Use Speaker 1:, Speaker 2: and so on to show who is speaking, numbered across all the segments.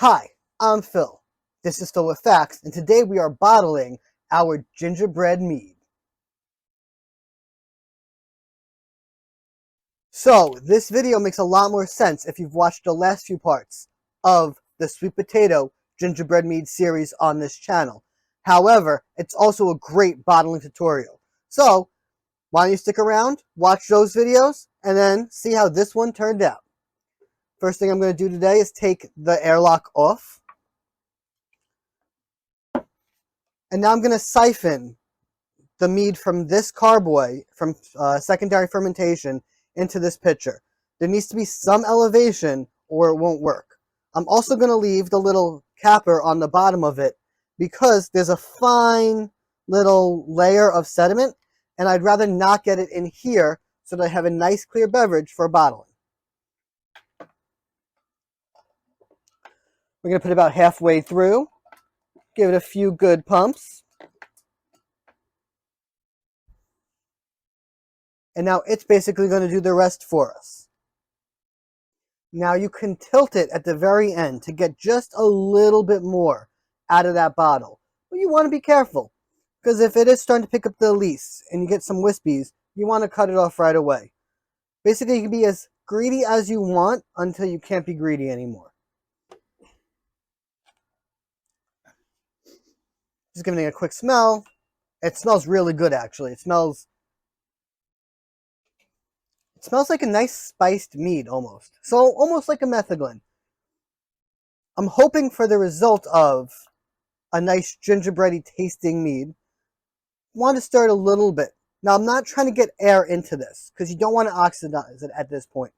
Speaker 1: Hi, I'm Phil. This is Phil with Facts, and today we are bottling our gingerbread mead. So, this video makes a lot more sense if you've watched the last few parts of the sweet potato gingerbread mead series on this channel. However, it's also a great bottling tutorial. So, why don't you stick around, watch those videos, and then see how this one turned out. First thing I'm going to do today is take the airlock off. And now I'm going to siphon the mead from this carboy, from secondary fermentation, into this pitcher. There needs to be some elevation or it won't work. I'm also going to leave the little capper on the bottom of it because there's a fine little layer of sediment, and I'd rather not get it in here so that I have a nice clear beverage for bottling. We're going to put it about halfway through, give it a few good pumps. And now it's basically going to do the rest for us. Now you can tilt it at the very end to get just a little bit more out of that bottle. But you want to be careful, because if it is starting to pick up the lees and you get some wispies, you want to cut it off right away. Basically, you can be as greedy as you want until you can't be greedy anymore. Just giving it a quick smell. It smells really good, actually. It smells like a nice spiced mead, almost. So, almost like a metheglin. I'm hoping for the result of a nice gingerbready tasting mead. Want to stir it a little bit. Now, I'm not trying to get air into this, because you don't want to oxidize it at this point.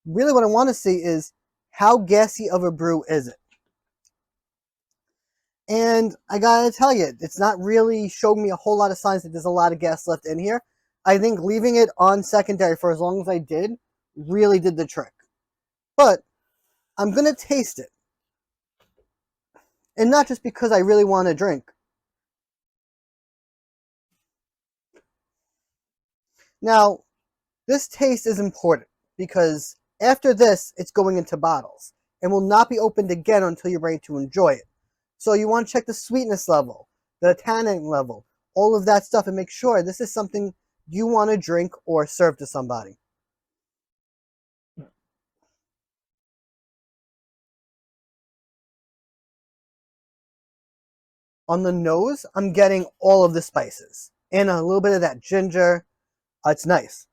Speaker 1: Really, what I want to see is how gassy of a brew is it. And I gotta tell you, it's not really showing me a whole lot of signs that there's a lot of gas left in here. I think leaving it on secondary for as long as I did really did the trick. But I'm going to taste it. And not just because I really want to drink. Now, this taste is important because after this, it's going into bottles and will not be opened again until you're ready to enjoy it. So you want to check the sweetness level, the tannin level, all of that stuff, and make sure this is something you want to drink or serve to somebody. On the nose, I'm getting all of the spices and a little bit of that ginger. It's nice.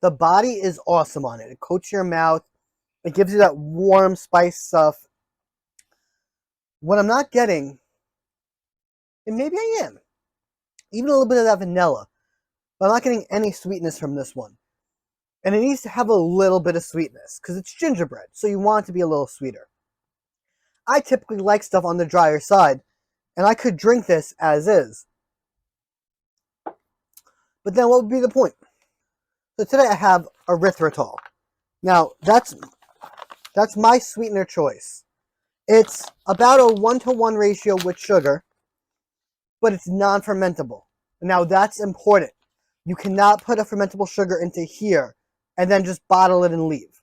Speaker 1: The body is awesome on it. It coats your mouth. It gives you that warm spice stuff. What I'm not getting, and maybe I am, even a little bit of that vanilla, but I'm not getting any sweetness from this one. And it needs to have a little bit of sweetness because it's gingerbread, so you want it to be a little sweeter. I typically like stuff on the drier side, and I could drink this as is. But then what would be the point? So today I have erythritol. Now, that's my sweetener choice. It's about a 1-to-1 ratio with sugar, but it's non-fermentable. Now, that's important. You cannot put a fermentable sugar into here and then just bottle it and leave.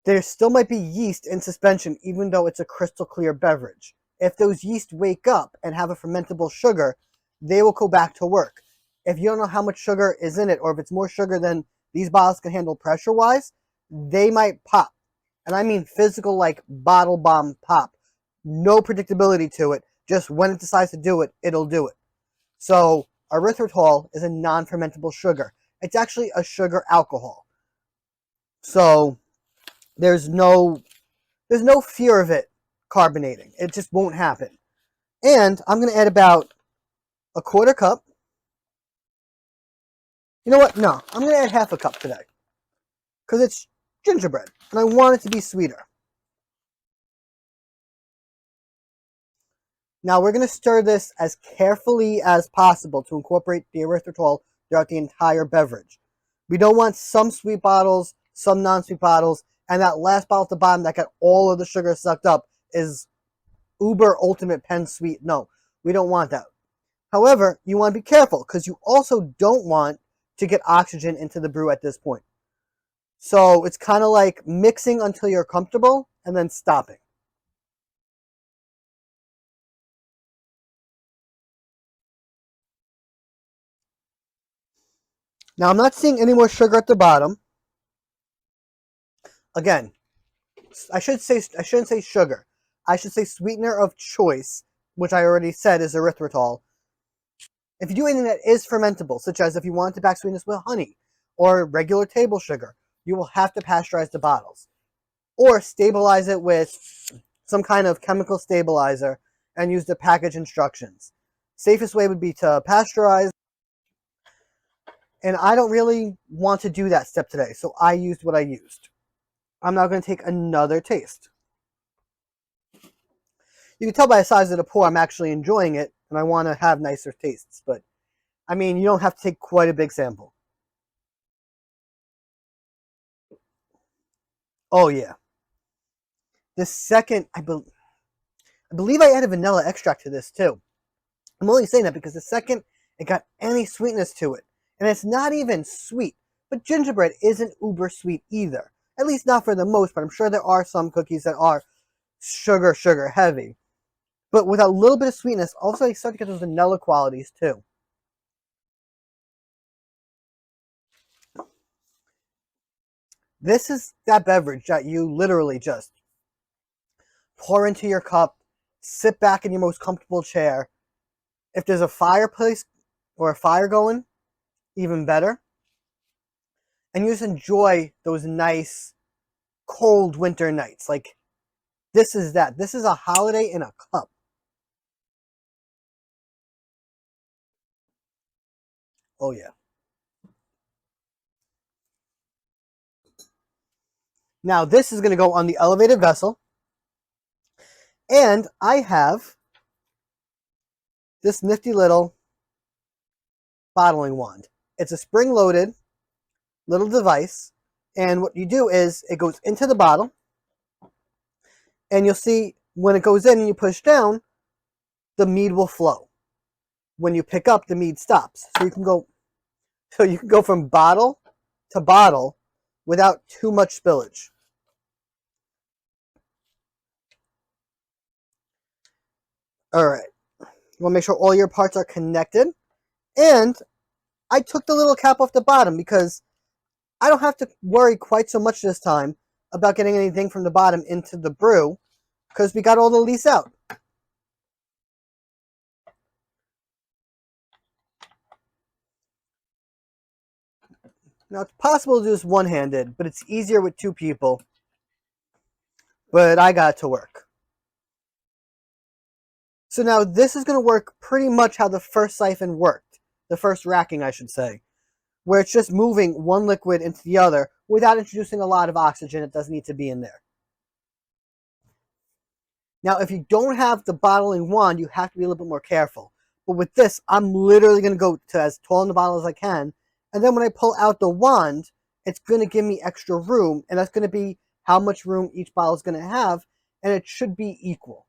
Speaker 1: There still might be yeast in suspension even though it's a crystal clear beverage. If those yeast wake up and have a fermentable sugar, they will go back to work. If you don't know how much sugar is in it, or if it's more sugar than these bottles can handle pressure-wise, they might pop. And I mean physical, like bottle bomb pop. No predictability to it. Just when it decides to do it, it'll do it. So erythritol is a non-fermentable sugar. It's actually a sugar alcohol. So there's no fear of it carbonating. It just won't happen. And I'm going to add about a 1/4 cup. You know what? No, I'm going to add 1/2 cup today. Because it's gingerbread. And I want it to be sweeter. Now we're going to stir this as carefully as possible to incorporate the erythritol throughout the entire beverage. We don't want some sweet bottles, some non-sweet bottles, and that last bottle at the bottom that got all of the sugar sucked up is uber ultimate pen sweet. No, we don't want that. However, you want to be careful because you also don't want to get oxygen into the brew at this point. So it's kind of like mixing until you're comfortable and then stopping. Now I'm not seeing any more sugar at the bottom. Again, I shouldn't say sugar. I should say sweetener of choice, which I already said is erythritol. If you do anything that is fermentable, such as if you want to back sweeten this with honey or regular table sugar, you will have to pasteurize the bottles or stabilize it with some kind of chemical stabilizer and use the package instructions. Safest way would be to pasteurize, and I don't really want to do that step today, so I used what I used. I'm now going to take another taste. You can tell by the size of the pour I'm actually enjoying it, and I want to have nicer tastes, but I mean, you don't have to take quite a big sample. Oh yeah. The second, I believe I added vanilla extract to this too. I'm only saying that because the second it got any sweetness to it, and it's not even sweet, but gingerbread isn't uber sweet either. At least not for the most part. I'm sure there are some cookies that are sugar heavy. But with a little bit of sweetness, also you start to get those vanilla qualities too. This is that beverage that you literally just pour into your cup, sit back in your most comfortable chair. If there's a fireplace or a fire going, even better. And you just enjoy those nice, cold winter nights. Like, this is that. This is a holiday in a cup. Oh, yeah. Now, this is going to go on the elevated vessel. And I have this nifty little bottling wand. It's a spring-loaded little device. And what you do is it goes into the bottle. And you'll see when it goes in and you push down, the mead will flow. When you pick up, the mead stops. So you can go from bottle to bottle without too much spillage. All right. You want to make sure all your parts are connected. And I took the little cap off the bottom because I don't have to worry quite so much this time about getting anything from the bottom into the brew because we got all the lees out. Now, it's possible to do this one-handed, but it's easier with two people. But I got it to work. So now this is going to work pretty much how the first siphon worked. The first racking, I should say. Where it's just moving one liquid into the other without introducing a lot of oxygen. It doesn't need to be in there. Now, if you don't have the bottling wand, you have to be a little bit more careful. But with this, I'm literally going to go to as tall in the bottle as I can. And then when I pull out the wand, it's going to give me extra room. And that's going to be how much room each bottle is going to have. And it should be equal.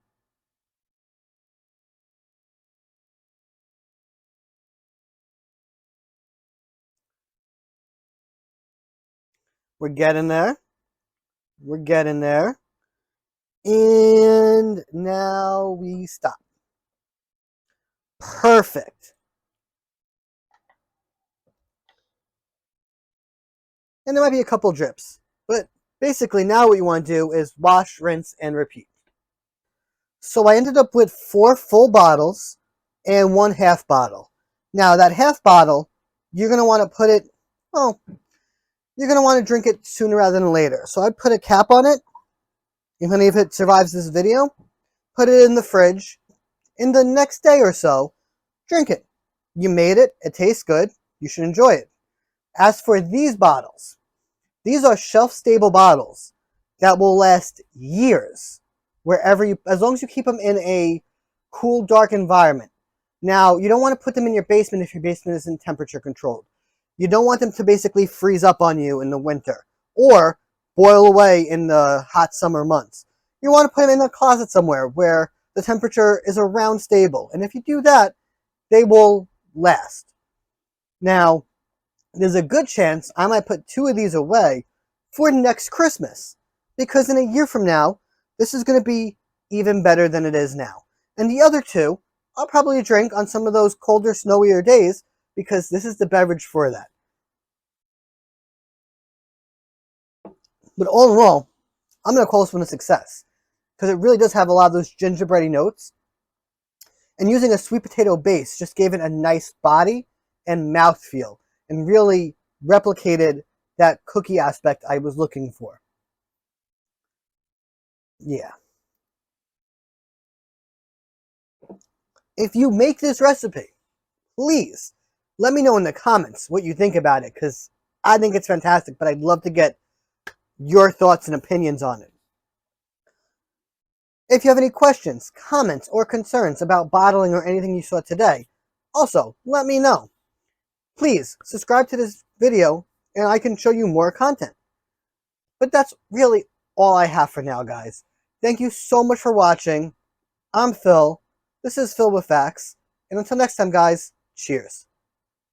Speaker 1: We're getting there. We're getting there. And now we stop. Perfect. And there might be a couple drips. But basically now what you want to do is wash, rinse, and repeat. So I ended up with 4 full bottles and 1 half bottle. Now that half bottle, you're going to want to put it, well, you're going to want to drink it sooner rather than later. So I put a cap on it. Even if it survives this video, put it in the fridge. In the next day or so, drink it. You made it. It tastes good. You should enjoy it. As for these bottles, these are shelf-stable bottles that will last years, wherever you, as long as you keep them in a cool, dark environment. Now, you don't want to put them in your basement if your basement isn't temperature controlled. You don't want them to basically freeze up on you in the winter or boil away in the hot summer months. you want to put them in a closet somewhere where the temperature is around stable. And if you do that, they will last. Now, there's a good chance I might put 2 of these away for next Christmas, because in a year from now, this is going to be even better than it is now. And the other 2, I'll probably drink on some of those colder, snowier days, because this is the beverage for that. But all in all, I'm going to call this one a success, because it really does have a lot of those gingerbready notes. And using a sweet potato base just gave it a nice body and mouthfeel, and really replicated that cookie aspect I was looking for. Yeah. If you make this recipe, please let me know in the comments what you think about it, because I think it's fantastic, but I'd love to get your thoughts and opinions on it. If you have any questions, comments, or concerns about bottling or anything you saw today, also let me know. Please subscribe to this video and I can show you more content. But that's really all I have for now, guys. Thank you so much for watching. I'm Phil. This is Phil with Facts. And until next time, guys, cheers.